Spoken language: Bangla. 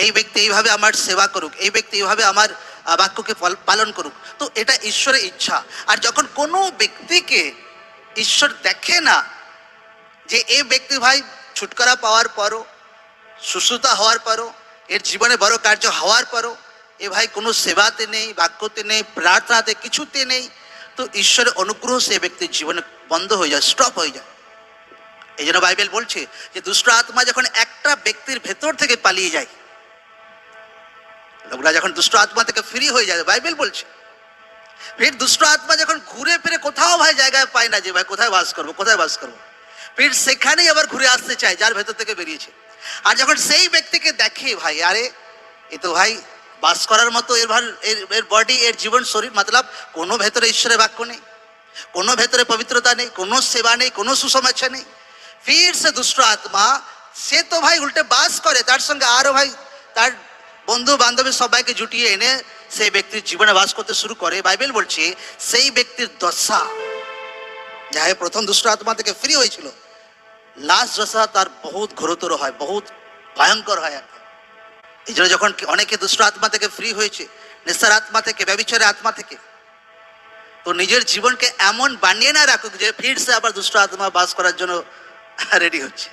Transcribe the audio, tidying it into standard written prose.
এই ব্যক্তি এইভাবে আমার সেবা করুক, এই ব্যক্তি এইভাবে আমার বাক্যকে পালন করুক। তো এটা ঈশ্বরের ইচ্ছা। আর যখন কোনো ব্যক্তিকে ঈশ্বর দেখে না যে এই ব্যক্তি ভাই ছুটকারা পাওয়ার পরও, সুস্থতা হওয়ার পরও, এর জীবনে বড় কার্য হওয়ার পরও এ ভাই কোনো সেবাতে নেই, বাক্যতে নেই, প্রার্থনাতে কিছুতে নেই, তো ঈশ্বরের অনুগ্রহ সে ব্যক্তির জীবনে বন্ধ হয়ে যায়, স্টপ হয়ে যায়। এই জন্য বাইবেল বলছে যে দুষ্ট আত্মা যখন একটা ব্যক্তির ভেতর থেকে পালিয়ে যায়, লোকরা যখন দুষ্ট আত্মা থেকে ফ্রি হয়ে যায়, বাইবেল বলছে ফির দুষ্ট আত্মা যখন ঘুরে ফিরে কোথাও ভাই জায়গায় পায় না যে ভাই কোথায় বাস করবো, কোথায় বাস করবো, ফির সেখানেই আবার ঘুরে আসতে চায় যার ভেতর থেকে বেরিয়েছে। আর যখন সেই ব্যক্তিকে দেখে ভাই আরে এ তো ভাই বাস করার মতো এর বডি, এর জীবন, শরীর, মতলব কোনো ভেতরে ঈশ্বরের বাক্য নেই, কোনো ভেতরে পবিত্রতা নেই, কোনো সেবা নেই, কোনো সুসমাচার নেই, ফির সে দুষ্ট আত্মা সে তো ভাই উল্টে বাস করে তার সঙ্গে আরো ভাই তার বন্ধু বান্ধবী সবাইকে জুটিয়ে এনে সেই ব্যক্তির জীবনে বাস করতে শুরু করে। বাইবেল বলছে সেই ব্যক্তির দশা, যাই প্রথম দুষ্ট আত্মা থেকে ফ্রি হয়েছিল, লাস্ট দশা তার বহুত ঘোরতর হয়, বহুত ভয়ঙ্কর হয়। এই জন্য যখন অনেকে দুষ্ট আত্মা থেকে ফ্রি হয়েছে, নেশার আত্মা থেকে, ব্যভিচারের আত্মা থেকে, তো নিজের জীবনকে এমন বানিয়ে না রাখুক যে ফির সে আবার দুষ্ট আত্মা বাস করার জন্য রেডি হচ্ছে।